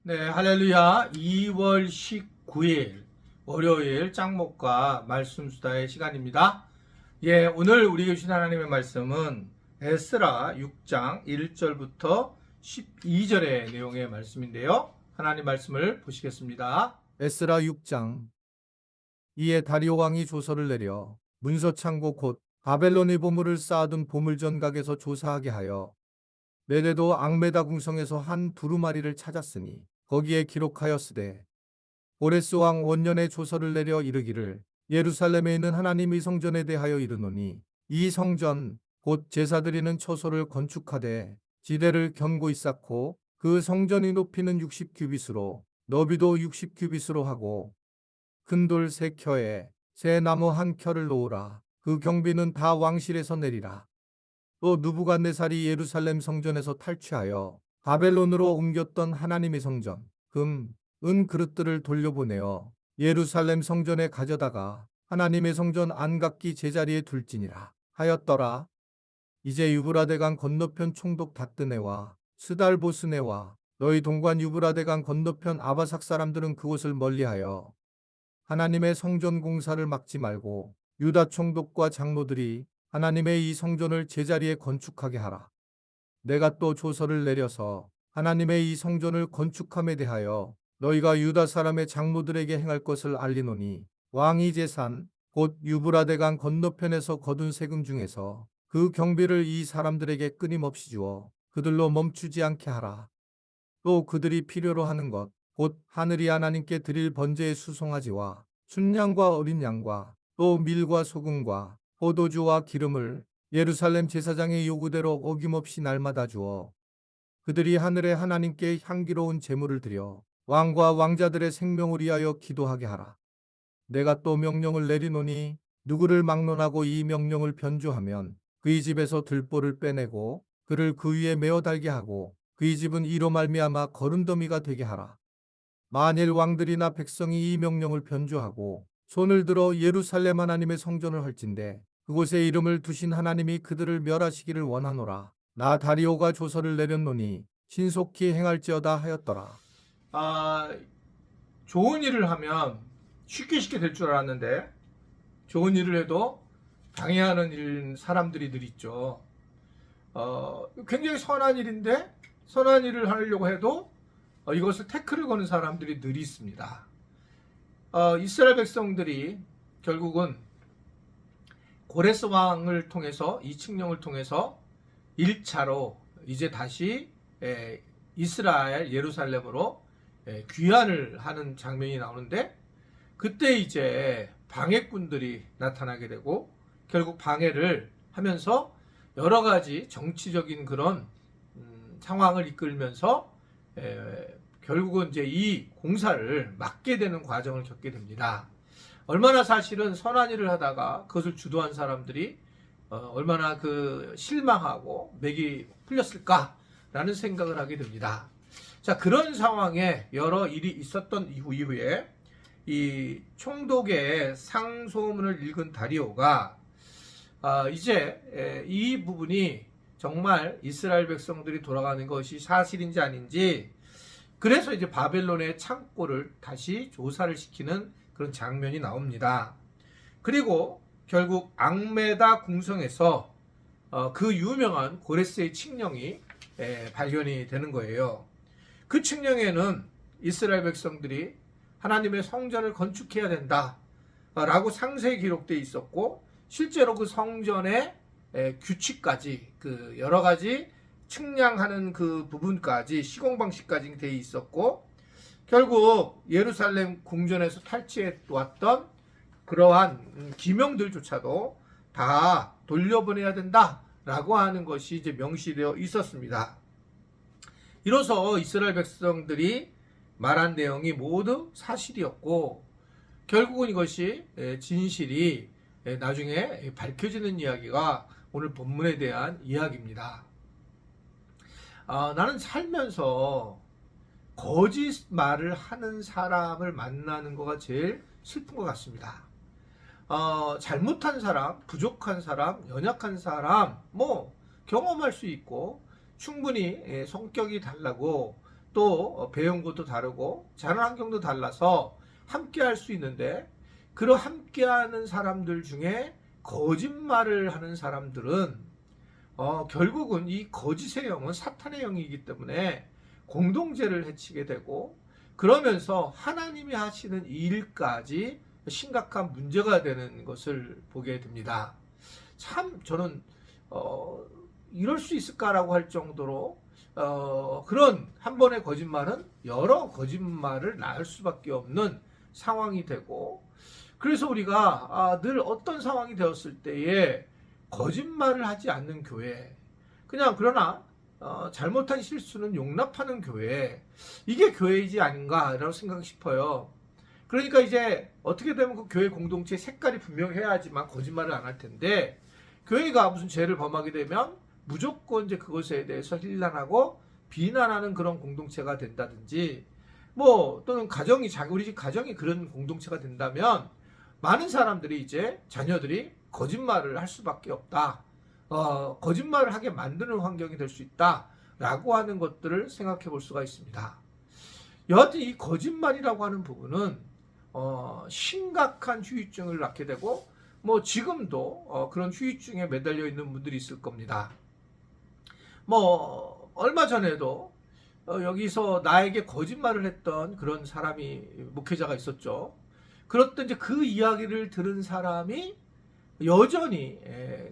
네, 할렐루야. 2월 19일 월요일 짱목과 말씀 수다의 시간입니다. 예, 오늘 우리에게 주신 하나님의 말씀은 에스라 6장 1절부터 12절의 내용의 말씀인데요. 하나님 말씀을 보시겠습니다. 에스라 6장. 이에 다리오 왕이 조서를 내려 문서 창고 곧 바벨론의 보물을 쌓아둔 보물전각에서 조사하게 하여 메레도 앙메다 궁성에서 한 두루마리를 찾았으니 거기에 기록하였으되 고레스 왕 원년에 조서를 내려 이르기를 예루살렘에 있는 하나님의 성전에 대하여 이르노니 이 성전 곧 제사 드리는 처소를 건축하되 지대를 견고히 쌓고 그 성전의 높이는 60규빗으로 너비도 60규빗으로 하고 큰 돌 3켜에 새 나무 1켜를 놓으라. 그 경비는 다 왕실에서 내리라. 또 느부갓네살이 예루살렘 성전에서 탈취하여 바벨론으로 옮겼던 하나님의 성전, 금, 은 그릇들을 돌려보내어 예루살렘 성전에 가져다가 하나님의 성전 안각기 제자리에 둘지니라 하였더라. 이제 유브라데강 건너편 총독 다뜨네와 스달보스네와 너희 동관 유브라데강 건너편 아바삭 사람들은 그곳을 멀리하여 하나님의 성전 공사를 막지 말고 유다 총독과 장로들이 하나님의 이 성전을 제자리에 건축하게 하라. 내가 또 조서를 내려서 하나님의 이 성전을 건축함에 대하여 너희가 유다 사람의 장로들에게 행할 것을 알리노니 왕이 제산 곧 유브라데강 건너편에서 거둔 세금 중에서 그 경비를 이 사람들에게 끊임없이 주어 그들로 멈추지 않게 하라. 또 그들이 필요로 하는 것 곧 하늘이 하나님께 드릴 번제의 수송아지와 순양과 어린 양과 또 밀과 소금과 포도주와 기름을 예루살렘 제사장의 요구대로 어김없이 날마다 주어 그들이 하늘의 하나님께 향기로운 제물을 드려 왕과 왕자들의 생명을 위하여 기도하게 하라. 내가 또 명령을 내리노니 누구를 막론하고 이 명령을 변조하면 그의 집에서 들보를 빼내고 그를 그 위에 메어 달게 하고 그의 집은 이로 말미암아 거름더미가 되게 하라. 만일 왕들이나 백성이 이 명령을 변조하고 손을 들어 예루살렘 하나님의 성전을 헐진대 그곳에 이름을 두신 하나님이 그들을 멸하시기를 원하노라. 나 다리오가 조서를 내렸노니 신속히 행할지어다 하였더라. 좋은 일을 하면 쉽게 될 줄 알았는데 좋은 일을 해도 방해하는 사람들이 늘 있죠. 굉장히 선한 일인데 선한 일을 하려고 해도 이것을 태클을 거는 사람들이 늘 있습니다. 이스라엘 백성들이 결국은 고레스 왕을 통해서 이 칙령을 통해서 1차로 이제 다시 이스라엘 예루살렘으로 귀환을 하는 장면이 나오는데 그때 이제 방해꾼들이 나타나게 되고 결국 방해를 하면서 여러 가지 정치적인 그런 상황을 이끌면서 결국은 이제 이 공사를 막게 되는 과정을 겪게 됩니다. 얼마나 사실은 선한 일을 하다가 그것을 주도한 사람들이 얼마나 그 실망하고 맥이 풀렸을까라는 생각을 하게 됩니다. 자, 그런 상황에 여러 일이 있었던 이후에 이 총독의 상소문을 읽은 다리오가 이제 이 부분이 정말 이스라엘 백성들이 돌아가는 것이 사실인지 아닌지 그래서 이제 바벨론의 창고를 다시 조사를 시키는 그런 장면이 나옵니다. 그리고 결국 앙메다 궁성에서 그 유명한 고레스의 칙령이 발견이 되는 거예요. 그 칙령에는 이스라엘 백성들이 하나님의 성전을 건축해야 된다라고 상세히 기록되어 있었고 실제로 그 성전의 규칙까지 그 여러 가지 측량하는 그 부분까지 시공 방식까지 되어 있었고 결국 예루살렘 궁전에서 탈취해 왔던 그러한 기명들조차도 다 돌려보내야 된다라고 하는 것이 이제 명시되어 있었습니다. 이로써 이스라엘 백성들이 말한 내용이 모두 사실이었고 결국은 이것이 진실이 나중에 밝혀지는 이야기가 오늘 본문에 대한 이야기입니다. 나는 살면서 거짓말을 하는 사람을 만나는 거가 제일 슬픈 것 같습니다. 잘못한 사람, 부족한 사람, 연약한 사람, 경험할 수 있고 충분히 성격이 달라고 또 배운 것도 다르고 자란 환경도 달라서 함께 할 수 있는데, 그런 함께하는 사람들 중에 거짓말을 하는 사람들은 결국은 이 거짓의 영은 사탄의 영이기 때문에 공동체를 해치게 되고, 그러면서 하나님이 하시는 일까지 심각한 문제가 되는 것을 보게 됩니다. 참 저는 이럴 수 있을까라고 할 정도로 그런 한 번의 거짓말은 여러 거짓말을 낳을 수밖에 없는 상황이 되고, 그래서 우리가 늘 어떤 상황이 되었을 때에 거짓말을 하지 않는 교회, 그냥 그러나 잘못한 실수는 용납하는 교회, 이게 교회이지 아닌가라고 생각 싶어요. 그러니까 이제 어떻게 되면 그 교회 공동체 색깔이 분명해야지만 거짓말을 안 할 텐데, 교회가 무슨 죄를 범하게 되면 무조건 이제 그것에 대해서 힐난하고 비난하는 그런 공동체가 된다든지, 뭐 또는 우리 집 가정이 그런 공동체가 된다면 많은 사람들이 이제 자녀들이 거짓말을 할 수밖에 없다. 거짓말을 하게 만드는 환경이 될 수 있다라고 하는 것들을 생각해 볼 수가 있습니다. 여하튼 이 거짓말이라고 하는 부분은 심각한 후유증을 낳게 되고, 뭐 지금도 그런 후유증에 매달려 있는 분들이 있을 겁니다. 뭐 얼마 전에도 여기서 나에게 거짓말을 했던 그런 사람이, 목회자가 있었죠. 그렇던 이제 그 이야기를 들은 사람이 여전히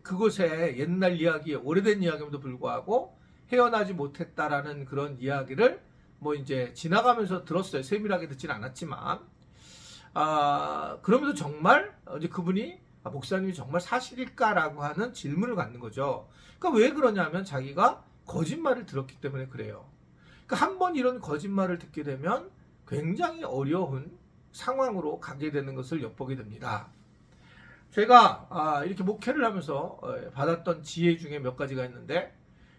그곳에 옛날 이야기, 오래된 이야기임에도 불구하고 헤어나지 못했다라는 그런 이야기를 뭐 이제 지나가면서 들었어요. 세밀하게 듣지는 않았지만, 그러면서 정말 이제 그분이 목사님이 정말 사실일까라고 하는 질문을 갖는 거죠. 그러니까 왜 그러냐면 자기가 거짓말을 들었기 때문에 그래요. 그러니까 한 번 이런 거짓말을 듣게 되면 굉장히 어려운 상황으로 가게 되는 것을 엿보게 됩니다. 제가 이렇게 목회를 하면서 받았던 지혜 중에 몇 가지가 있는데,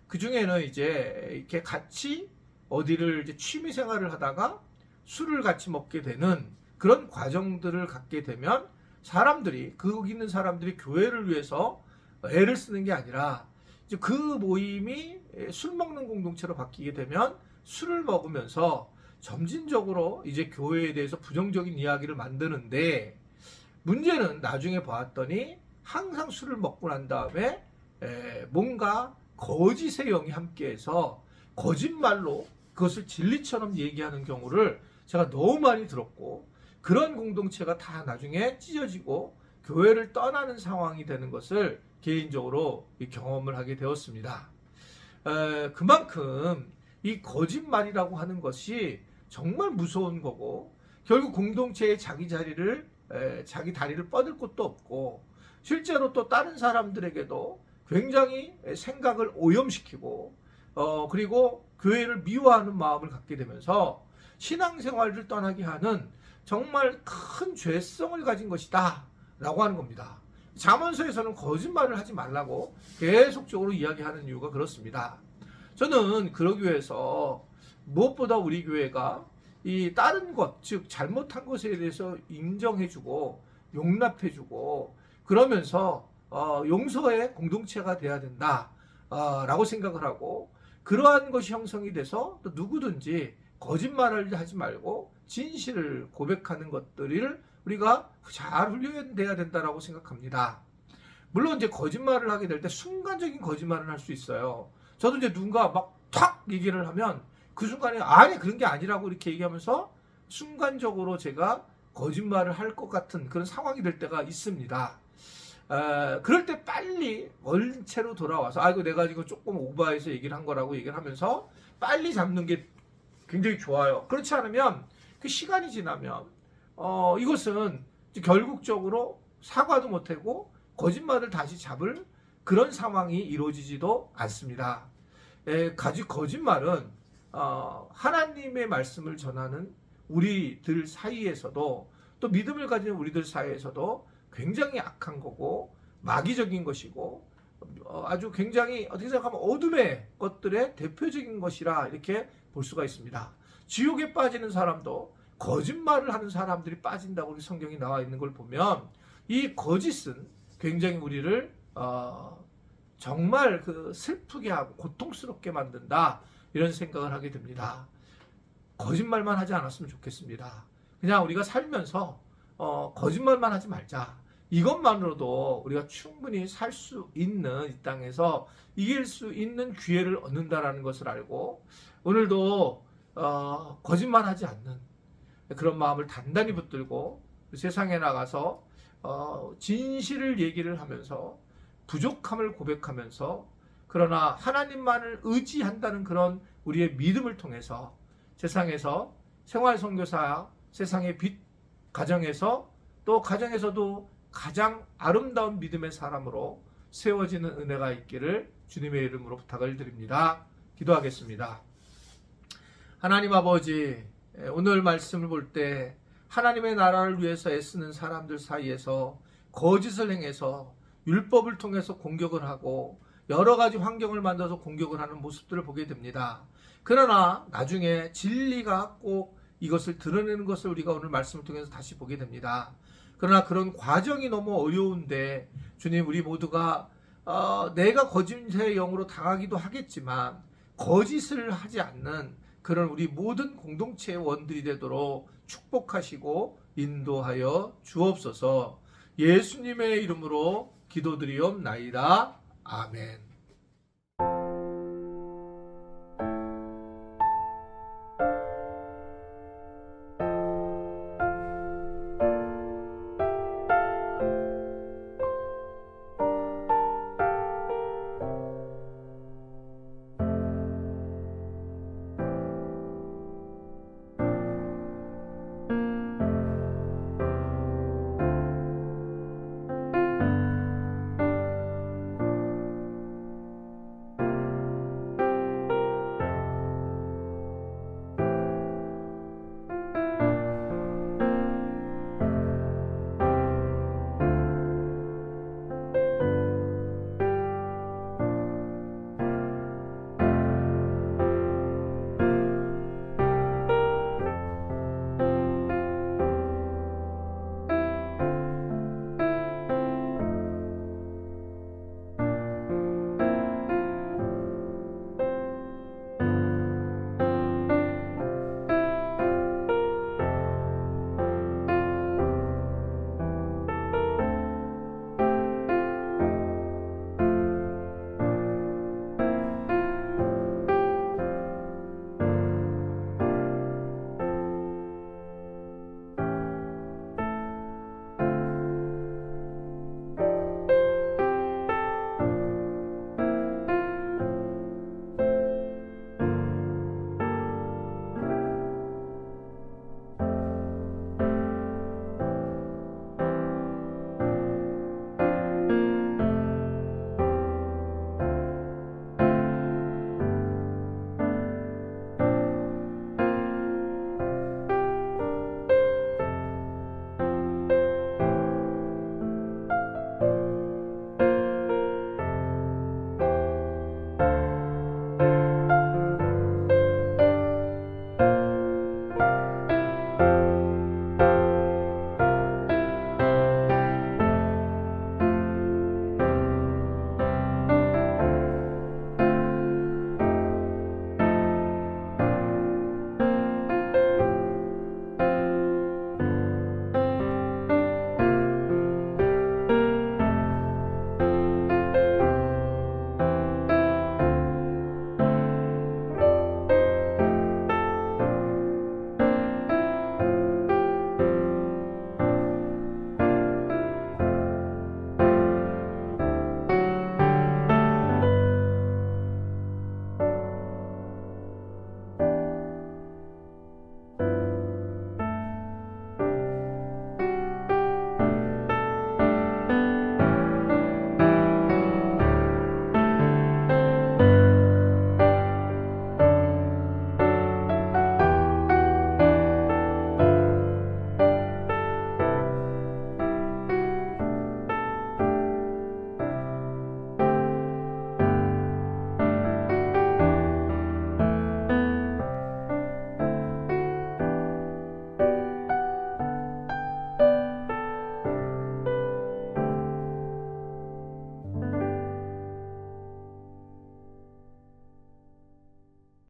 그 중에는 이제 이렇게 같이 어디를 이제 취미 생활을 하다가 술을 같이 먹게 되는 그런 과정들을 갖게 되면 사람들이, 거기 있는 사람들이 교회를 위해서 애를 쓰는 게 아니라 이제 그 모임이 술 먹는 공동체로 바뀌게 되면 술을 먹으면서 점진적으로 이제 교회에 대해서 부정적인 이야기를 만드는데, 문제는 나중에 보았더니 항상 술을 먹고 난 다음에 뭔가 거짓의 영이 함께해서 거짓말로 그것을 진리처럼 얘기하는 경우를 제가 너무 많이 들었고, 그런 공동체가 다 나중에 찢어지고 교회를 떠나는 상황이 되는 것을 개인적으로 경험을 하게 되었습니다. 그만큼 이 거짓말이라고 하는 것이 정말 무서운 거고, 결국 공동체의 자기 다리를 뻗을 곳도 없고, 실제로 또 다른 사람들에게도 굉장히 생각을 오염시키고, 그리고 교회를 미워하는 마음을 갖게 되면서 신앙생활을 떠나게 하는 정말 큰 죄성을 가진 것이다 라고 하는 겁니다. 잠언서에서는 거짓말을 하지 말라고 계속적으로 이야기하는 이유가 그렇습니다. 저는 그러기 위해서 무엇보다 우리 교회가 이 다른 것, 즉 잘못한 것에 대해서 인정해주고 용납해주고 그러면서 용서의 공동체가 돼야 된다 라고 생각을 하고, 그러한 것이 형성이 돼서 또 누구든지 거짓말을 하지 말고 진실을 고백하는 것들을 우리가 잘 훈련돼야 된다라고 생각합니다. 물론 이제 거짓말을 하게 될 때 순간적인 거짓말을 할 수 있어요. 저도 이제 누군가 막 탁 얘기를 하면 그 순간에 아니 그런 게 아니라고 이렇게 얘기하면서 순간적으로 제가 거짓말을 할 것 같은 그런 상황이 될 때가 있습니다. 그럴 때 빨리 원체로 돌아와서 이거 내가 지금 조금 오버해서 얘기를 한 거라고 얘기를 하면서 빨리 잡는 게 굉장히 좋아요. 그렇지 않으면 그 시간이 지나면 이것은 결국적으로 사과도 못하고 거짓말을 다시 잡을 그런 상황이 이루어지지도 않습니다. 거짓말은 하나님의 말씀을 전하는 우리들 사이에서도, 또 믿음을 가진 우리들 사이에서도 굉장히 악한 거고 마귀적인 것이고 아주 굉장히 어떻게 생각하면 어둠의 것들의 대표적인 것이라 이렇게 볼 수가 있습니다. 지옥에 빠지는 사람도 거짓말을 하는 사람들이 빠진다고 우리 성경이 나와 있는 걸 보면 이 거짓은 굉장히 우리를 정말 그 슬프게 하고 고통스럽게 만든다, 이런 생각을 하게 됩니다. 거짓말만 하지 않았으면 좋겠습니다. 그냥 우리가 살면서 거짓말만 하지 말자. 이것만으로도 우리가 충분히 살 수 있는, 이 땅에서 이길 수 있는 기회를 얻는다라는 것을 알고, 오늘도 거짓말하지 않는 그런 마음을 단단히 붙들고 세상에 나가서 진실을 얘기를 하면서 부족함을 고백하면서, 그러나 하나님만을 의지한다는 그런 우리의 믿음을 통해서 세상에서 생활선교사, 세상의 빛, 가정에서 또 가정에서도 가장 아름다운 믿음의 사람으로 세워지는 은혜가 있기를 주님의 이름으로 부탁을 드립니다. 기도하겠습니다. 하나님 아버지, 오늘 말씀을 볼 때 하나님의 나라를 위해서 애쓰는 사람들 사이에서 거짓을 행해서 율법을 통해서 공격을 하고 여러 가지 환경을 만들어서 공격을 하는 모습들을 보게 됩니다. 그러나 나중에 진리가 꼭 이것을 드러내는 것을 우리가 오늘 말씀을 통해서 다시 보게 됩니다. 그러나 그런 과정이 너무 어려운데 주님, 우리 모두가 내가 거짓의 영으로 당하기도 하겠지만 거짓을 하지 않는 그런 우리 모든 공동체의 원들이 되도록 축복하시고 인도하여 주옵소서. 예수님의 이름으로 기도드리옵나이다. 아멘.